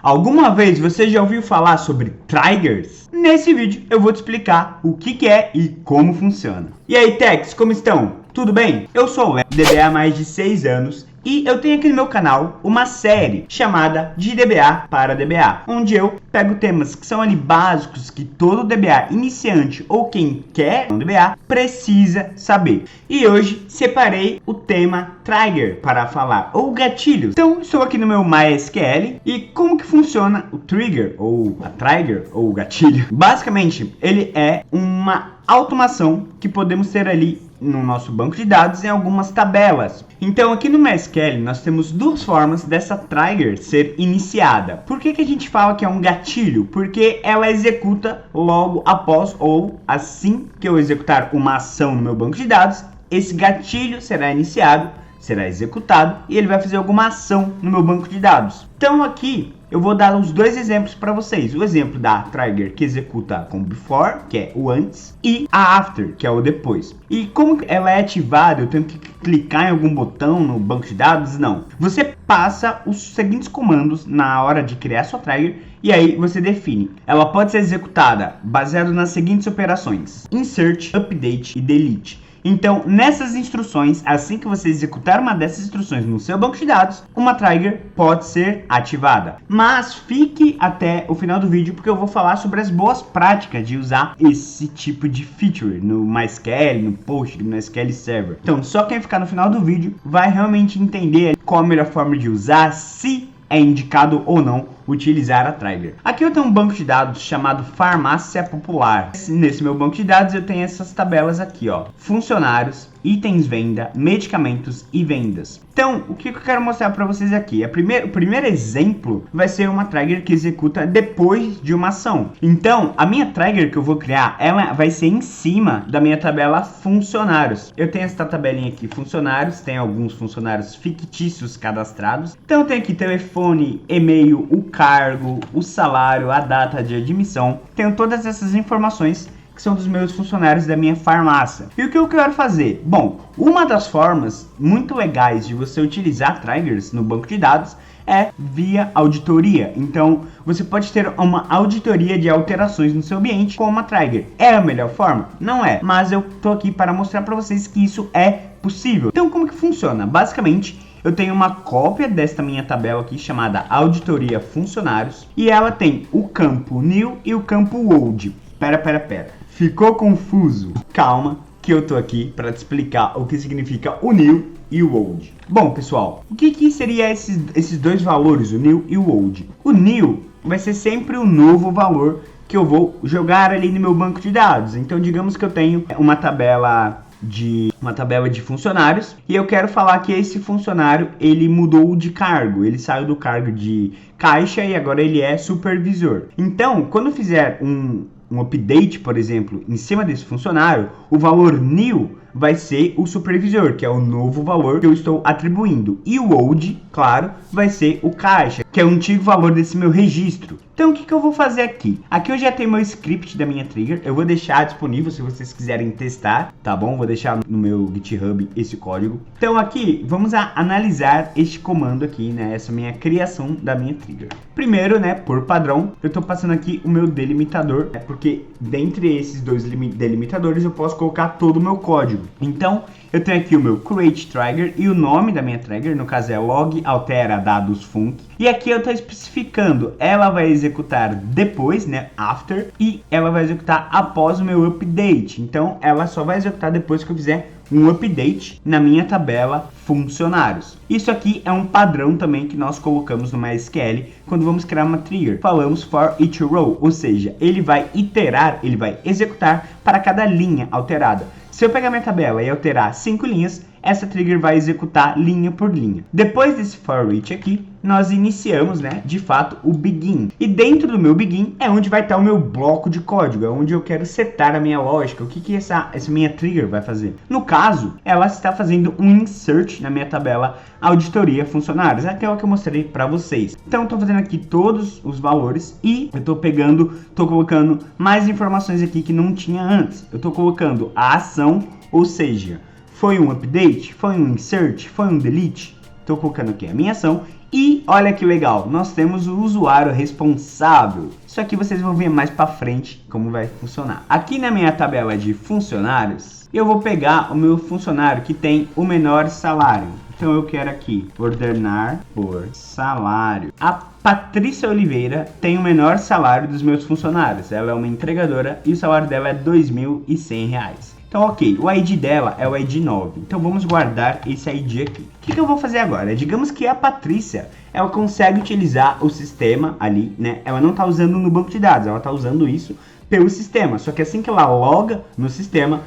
Alguma vez você já ouviu falar sobre triggers? Nesse vídeo eu vou te explicar o que é e como funciona. E aí, techs, como estão? Tudo bem? Eu sou o Léo, DBA há mais de 6 anos e eu tenho aqui no meu canal uma série chamada de DBA para DBA, onde eu pego temas que são ali básicos que todo DBA iniciante ou quem quer um DBA precisa saber. E hoje separei o tema trigger para falar, ou gatilhos. Então estou aqui no meu MySQL e como que funciona o trigger, ou a trigger, ou o gatilho? Basicamente ele é uma automação que podemos ter ali no nosso banco de dados em algumas tabelas. Então aqui no MySQL nós temos duas formas dessa trigger ser iniciada. Por que a gente fala que é um gatilho? Porque ela executa logo após ou assim que eu executar uma ação no meu banco de dados, esse gatilho será iniciado, será executado e ele vai fazer alguma ação no meu banco de dados. Então aqui eu vou dar os dois exemplos para vocês. O exemplo da trigger que executa com before, que é o antes, e a after, que é o depois. E como ela é ativada, eu tenho que clicar em algum botão no banco de dados? Não. Você passa os seguintes comandos na hora de criar sua trigger e aí você define. Ela pode ser executada baseado nas seguintes operações: insert, update e delete. Então, nessas instruções, assim que você executar uma dessas instruções no seu banco de dados, uma trigger pode ser ativada. Mas fique até o final do vídeo, porque eu vou falar sobre as boas práticas de usar esse tipo de feature no MySQL, no Postgre, no SQL Server. Então, só quem ficar no final do vídeo vai realmente entender qual a melhor forma de usar, se é indicado ou não utilizar a trigger. Aqui eu tenho um banco de dados chamado Farmácia Popular. Nesse meu banco de dados eu tenho essas tabelas aqui, ó: funcionários, itens venda, medicamentos e vendas. Então, o que eu quero mostrar para vocês aqui? O primeiro exemplo vai ser uma trigger que executa depois de uma ação. Então, a minha trigger que eu vou criar, ela vai ser em cima da minha tabela funcionários. Eu tenho essa tabelinha aqui, funcionários, tem alguns funcionários fictícios cadastrados. Então, tem aqui telefone, e-mail, o cargo, o salário, a data de admissão. Tenho todas essas informações que são dos meus funcionários da minha farmácia. E o que eu quero fazer? Bom, uma das formas muito legais de você utilizar triggers no banco de dados é via auditoria. Então, você pode ter uma auditoria de alterações no seu ambiente com uma trigger. É a melhor forma? Não é, mas eu tô aqui para mostrar para vocês que isso é possível. Então, como que funciona? Basicamente, eu tenho uma cópia desta minha tabela aqui chamada auditoria funcionários e ela tem o campo new e o campo old. Pera. Ficou confuso? Calma, que eu tô aqui para te explicar o que significa o new e o old. Bom, pessoal, o que seria esses dois valores, o new e o old? O new vai ser sempre o novo valor que eu vou jogar ali no meu banco de dados. Então, digamos que eu tenho uma tabela de funcionários e eu quero falar que esse funcionário ele mudou de cargo, ele saiu do cargo de caixa e agora ele é supervisor. Então, quando eu fizer um update, por exemplo, em cima desse funcionário, o valor new vai ser o supervisor, que é o novo valor que eu estou atribuindo. E o old, claro, vai ser o caixa, que é o antigo valor desse meu registro. Então, o que eu vou fazer aqui? Aqui eu já tenho meu script da minha trigger. Eu vou deixar disponível se vocês quiserem testar, tá bom? Vou deixar no meu GitHub esse código. Então, aqui, vamos analisar este comando aqui, né? Essa minha criação da minha trigger. Primeiro, né, por padrão, eu estou passando aqui o meu delimitador, né? Porque dentre esses dois delimitadores eu posso colocar todo o meu código. Então, eu tenho aqui o meu create trigger e o nome da minha trigger, no caso é log altera dados func. E aqui eu estou especificando, ela vai executar depois, né, after, e ela vai executar após o meu update. Então, ela só vai executar depois que eu fizer um update na minha tabela funcionários. Isso aqui é um padrão também que nós colocamos no MySQL quando vamos criar uma trigger. Falamos for each row, ou seja, ele vai iterar, ele vai executar para cada linha alterada. Se eu pegar minha tabela e alterar 5 linhas, essa trigger vai executar linha por linha. Depois desse for each aqui, nós iniciamos, né, de fato, o begin. E dentro do meu begin é onde vai estar o meu bloco de código, é onde eu quero setar a minha lógica, o que essa minha trigger vai fazer. No caso, ela está fazendo um insert na minha tabela auditoria funcionários, aquela que eu mostrei para vocês. Então, estou fazendo aqui todos os valores e eu estou colocando mais informações aqui que não tinha antes. Eu estou colocando a ação, ou seja, foi um update, foi um insert, foi um delete. Estou colocando aqui a minha ação E olha que legal, nós temos o usuário responsável. Isso aqui vocês vão ver mais para frente como vai funcionar. Aqui na minha tabela de funcionários, eu vou pegar o meu funcionário que tem o menor salário. Então eu quero aqui ordenar por salário. A Patrícia Oliveira tem o menor salário dos meus funcionários. Ela é uma entregadora e o salário dela é R$ 2.100. Então, ok, o ID dela é o ID 9. Então, vamos guardar esse ID aqui. O que eu vou fazer agora? Digamos que a Patrícia, ela consegue utilizar o sistema ali, né? Ela não está usando no banco de dados, ela está usando isso pelo sistema. Só que assim que ela loga no sistema,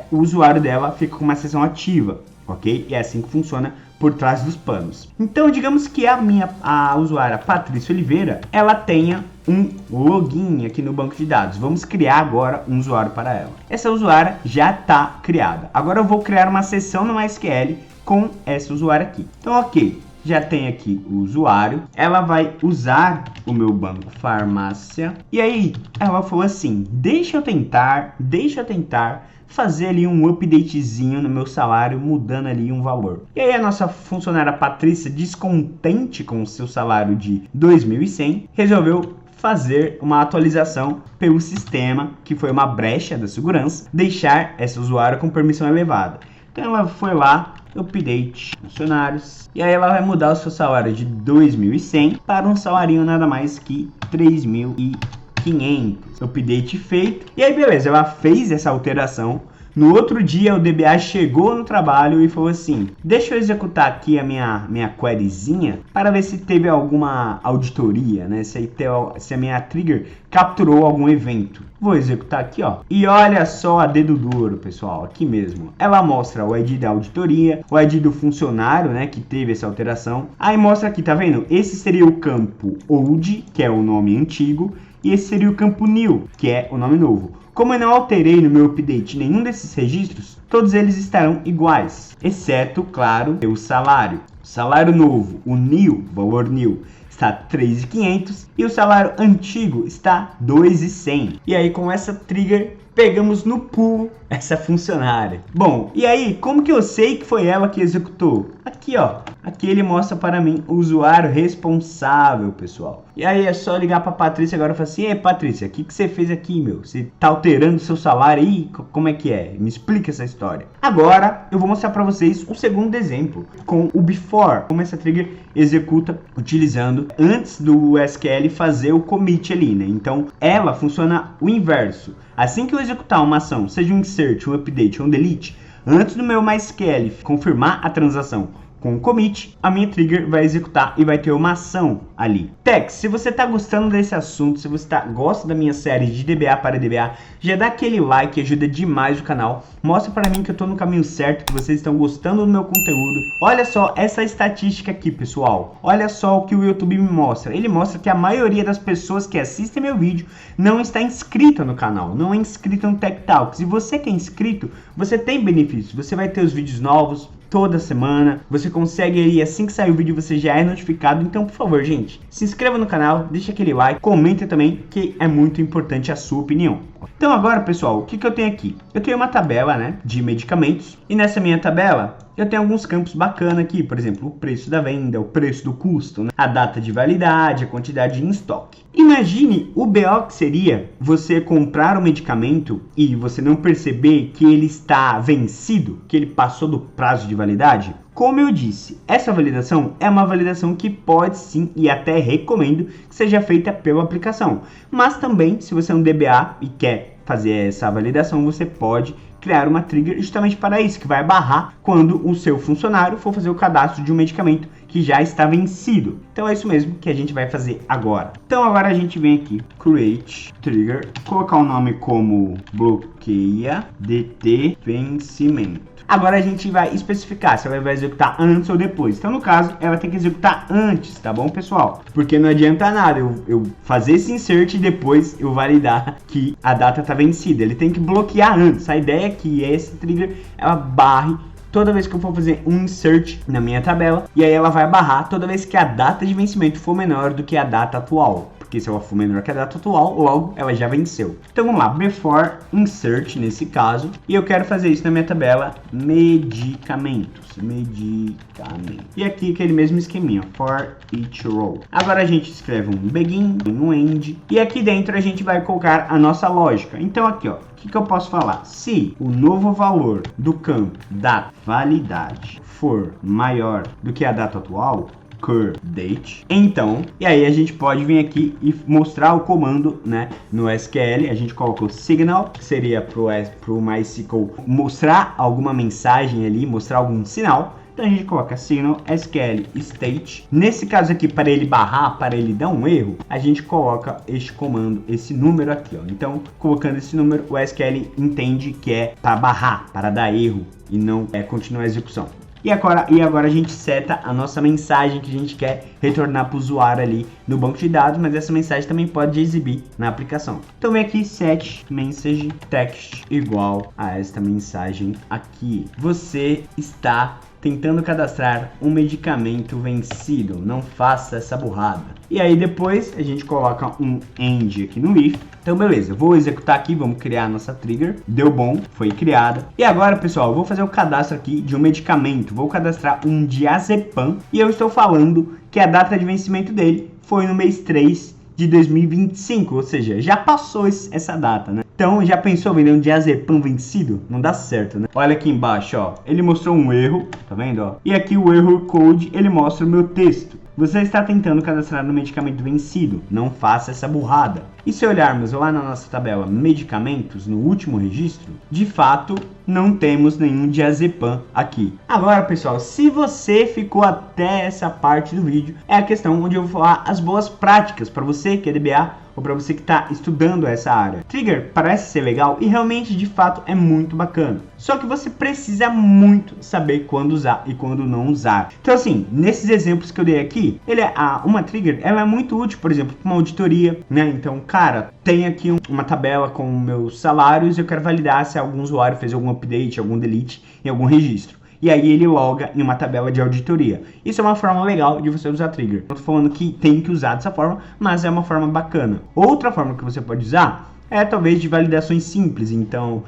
o usuário dela fica com uma sessão ativa, ok? E é assim que funciona por trás dos panos. Então, digamos que a usuária Patrícia Oliveira, ela tenha um login aqui no banco de dados. Vamos criar agora um usuário para ela. Essa usuária já está criada. Agora eu vou criar uma sessão no MySQL com essa usuária aqui. Então, ok, já tem aqui o usuário. Ela vai usar o meu banco farmácia. E aí, ela falou assim, deixa eu tentar fazer ali um updatezinho no meu salário, mudando ali um valor. E aí a nossa funcionária Patrícia, descontente com o seu salário de 2.100, resolveu fazer uma atualização pelo sistema, que foi uma brecha da segurança, deixar essa usuária com permissão elevada. Então ela foi lá, update funcionários, e aí ela vai mudar o seu salário de 2.100 para um salário nada mais que 3.500. Update feito. E aí beleza, ela fez essa alteração. No outro dia o DBA chegou no trabalho e falou assim, deixa eu executar aqui a minha queryzinha para ver se teve alguma auditoria, né? Se a minha trigger capturou algum evento. Vou executar aqui, ó. E olha só a dedo duro, pessoal, aqui mesmo. Ela mostra o ID da auditoria, o ID do funcionário, né, que teve essa alteração. Aí mostra aqui, tá vendo? Esse seria o campo old, que é o nome antigo, e esse seria o campo new, que é o nome novo. Como eu não alterei no meu update nenhum desses registros, todos eles estarão iguais, exceto, claro, o salário. O salário novo, o new, valor new, está 3.500 e o salário antigo está 2.100. E aí com essa trigger pegamos no pulo essa funcionária. Bom, e aí como que eu sei que foi ela que executou? Aqui ó, aqui ele mostra para mim o usuário responsável, pessoal. E aí é só ligar para Patrícia agora e falar assim, ei Patrícia, o que você fez aqui, meu? Você tá alterando seu salário aí? Como é que é? Me explica essa história. Agora eu vou mostrar para vocês um segundo exemplo com o before, como essa trigger executa utilizando antes do SQL fazer o commit ali, né? Então ela funciona o inverso. Assim que eu executar uma ação, seja um insert, um update ou um delete, antes do meu MySQL confirmar a transação com o commit, a minha trigger vai executar e vai ter uma ação ali. Tex, se você está gostando desse assunto, se você gosta da minha série de DBA para DBA, já dá aquele like, ajuda demais o canal. Mostra para mim que eu estou no caminho certo, que vocês estão gostando do meu conteúdo. Olha só essa estatística aqui, pessoal. Olha só o que o YouTube me mostra. Ele mostra que a maioria das pessoas que assistem meu vídeo não está inscrita no canal, não é inscrita no Tech Talks. E você que é inscrito, você tem benefícios. Você vai ter os vídeos novos toda semana, você consegue aí, assim que sair o vídeo você já é notificado. Então por favor gente, se inscreva no canal, deixa aquele like, comenta também, que é muito importante a sua opinião. Então agora pessoal, o que eu tenho aqui? Eu tenho uma tabela, né, de medicamentos, e nessa minha tabela eu tenho alguns campos bacanas aqui, por exemplo, o preço da venda, o preço do custo, né? A data de validade, a quantidade em estoque. Imagine o BO que seria você comprar um medicamento e você não perceber que ele está vencido, que ele passou do prazo de validade. Como eu disse, essa validação é uma validação que pode sim e até recomendo que seja feita pela aplicação. Mas também, se você é um DBA e quer fazer essa validação, você pode criar uma trigger justamente para isso, que vai barrar quando o seu funcionário for fazer o cadastro de um medicamento que já está vencido. Então é isso mesmo que a gente vai fazer agora. Então agora a gente vem aqui, create trigger, colocar o nome como bloqueia DT vencimento. Agora a gente vai especificar se ela vai executar antes ou depois. Então no caso, ela tem que executar antes, tá bom pessoal? Porque não adianta nada eu fazer esse insert e depois eu validar que a data está vencida. Ele tem que bloquear antes. A ideia é que esse trigger, ela barre toda vez que eu for fazer um insert na minha tabela. E aí ela vai barrar toda vez que a data de vencimento for menor do que a data atual. porque se ela for menor que a data atual, logo ela já venceu. Então vamos lá, before insert nesse caso, e eu quero fazer isso na minha tabela medicamentos. E aqui aquele mesmo esqueminha, for each row. Agora a gente escreve um begin, um end, e aqui dentro a gente vai colocar a nossa lógica. Então aqui, ó, o que eu posso falar? Se o novo valor do campo da validade for maior do que a data atual, current date, então, e aí a gente pode vir aqui e mostrar o comando, né, no SQL. A gente coloca o signal, que seria pro MySQL mostrar alguma mensagem ali, mostrar algum sinal. Então a gente coloca signal SQL state. Nesse caso aqui, para ele barrar, para ele dar um erro, a gente coloca este comando, esse número aqui, ó. Então, colocando esse número, o SQL entende que é para barrar, para dar erro e não continuar a execução. E agora a gente seta a nossa mensagem que a gente quer retornar para o usuário ali no banco de dados, mas essa mensagem também pode exibir na aplicação. Então vem aqui set message text igual a esta mensagem aqui. Você está tentando cadastrar um medicamento vencido, não faça essa burrada. E aí depois a gente coloca um end aqui no if. Então beleza, vou executar aqui, vamos criar a nossa trigger, deu bom, foi criada. E agora pessoal, eu vou fazer o cadastro aqui de um medicamento, vou cadastrar um diazepam, e eu estou falando que a data de vencimento dele foi no mês 3 de 2025, ou seja, já passou essa data, né? Então, já pensou vender um diazepam vencido? Não dá certo, né? Olha aqui embaixo, ó, ele mostrou um erro, tá vendo, ó? E aqui o erro code, ele mostra o meu texto. Você está tentando cadastrar um medicamento vencido, não faça essa burrada. E se olharmos lá na nossa tabela medicamentos, no último registro, de fato, não temos nenhum diazepam aqui. Agora, pessoal, se você ficou até essa parte do vídeo, é a questão onde eu vou falar as boas práticas para você que é DBA ou para você que está estudando essa área. Trigger parece ser legal e realmente, de fato, é muito bacana. Só que você precisa muito saber quando usar e quando não usar. Então, assim, nesses exemplos que eu dei aqui, uma trigger, ela é muito útil, por exemplo, para uma auditoria, né? Então, cara, tem aqui uma tabela com meus salários e eu quero validar se algum usuário fez algum update, algum delete em algum registro. E aí ele loga em uma tabela de auditoria. Isso é uma forma legal de você usar trigger. Não tô falando que tem que usar dessa forma, mas é uma forma bacana. Outra forma que você pode usar é talvez de validações simples. Então,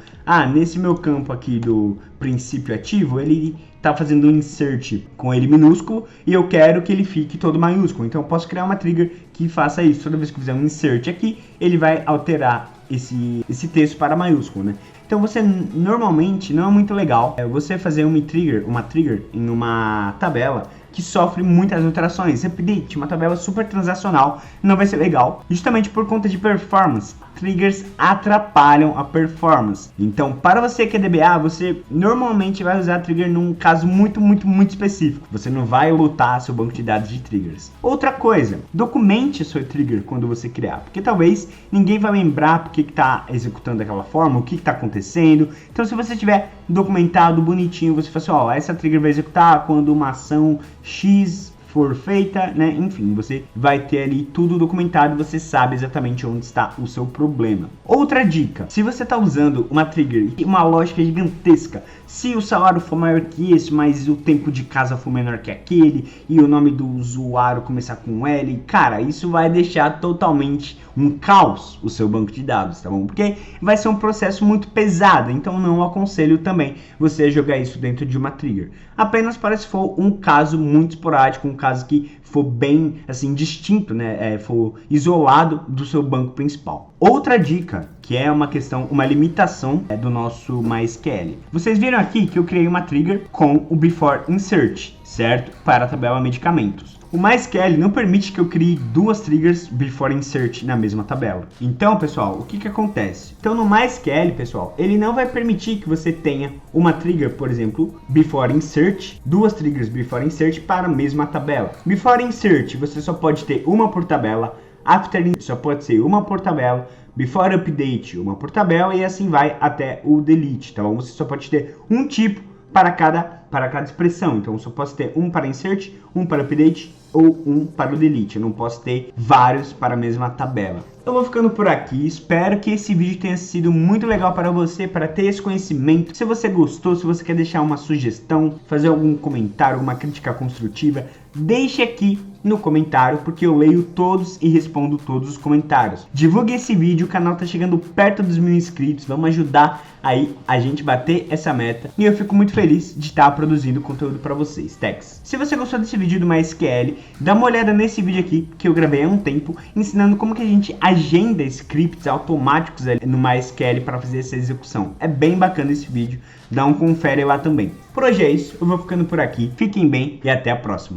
nesse meu campo aqui do princípio ativo, ele está fazendo um insert com ele minúsculo e eu quero que ele fique todo maiúsculo. Então eu posso criar uma trigger que faça isso. Toda vez que eu fizer um insert aqui, ele vai alterar esse texto para maiúsculo, né? Então você normalmente não é muito legal você fazer uma trigger em uma tabela que sofre muitas alterações. Update, uma tabela super transacional, não vai ser legal, justamente por conta de performance. Triggers atrapalham a performance. Então, para você que é DBA, você normalmente vai usar trigger num caso muito específico. Você não vai lotar seu banco de dados de triggers. Outra coisa, documente seu trigger quando você criar, porque talvez ninguém vai lembrar porque que está executando daquela forma, o que está acontecendo. Então, se você tiver documentado bonitinho, você fala assim, ó, essa trigger vai executar quando uma ação X for feita, né? Enfim, você vai ter ali tudo documentado e você sabe exatamente onde está o seu problema. Outra dica, se você está usando uma trigger e uma lógica gigantesca, se o salário for maior que esse, mas o tempo de casa for menor que aquele e o nome do usuário começar com L, cara, isso vai deixar totalmente um caos o seu banco de dados, tá bom? Porque vai ser um processo muito pesado, então não aconselho também você jogar isso dentro de uma trigger. Apenas para se for um caso muito esporádico, um caso que for bem assim distinto, né? For isolado do seu banco principal. Outra dica, que é uma limitação do nosso MySQL. Vocês viram aqui que eu criei uma trigger com o before insert, certo? Para a tabela medicamentos. O MySQL não permite que eu crie duas triggers before insert na mesma tabela. Então, pessoal, o que acontece? Então, no MySQL, pessoal, ele não vai permitir que você tenha uma trigger, por exemplo, before insert, duas triggers before insert para a mesma tabela. Before insert, você só pode ter uma por tabela. After insert, só pode ser uma por tabela. Before update, uma por tabela, e assim vai até o delete, tá bom? Você só pode ter um tipo para cada para cada expressão. Então eu só posso ter um para insert, um para update ou um para o delete. Eu não posso ter vários para a mesma tabela. Eu vou ficando por aqui, espero que esse vídeo tenha sido muito legal para você, para ter esse conhecimento. Se você gostou, se você quer deixar uma sugestão, fazer algum comentário, alguma crítica construtiva, deixe aqui no comentário, porque eu leio todos e respondo todos os comentários. Divulgue esse vídeo, o canal tá chegando perto dos 1000 inscritos, vamos ajudar aí a gente bater essa meta. E eu fico muito feliz de estar produzindo conteúdo para vocês, Tex. Se você gostou desse vídeo do MySQL, dá uma olhada nesse vídeo aqui, que eu gravei há um tempo, ensinando como que a gente agenda scripts automáticos ali no MySQL para fazer essa execução. É bem bacana esse vídeo, dá um confere lá também. Por hoje é isso, eu vou ficando por aqui, fiquem bem e até a próxima.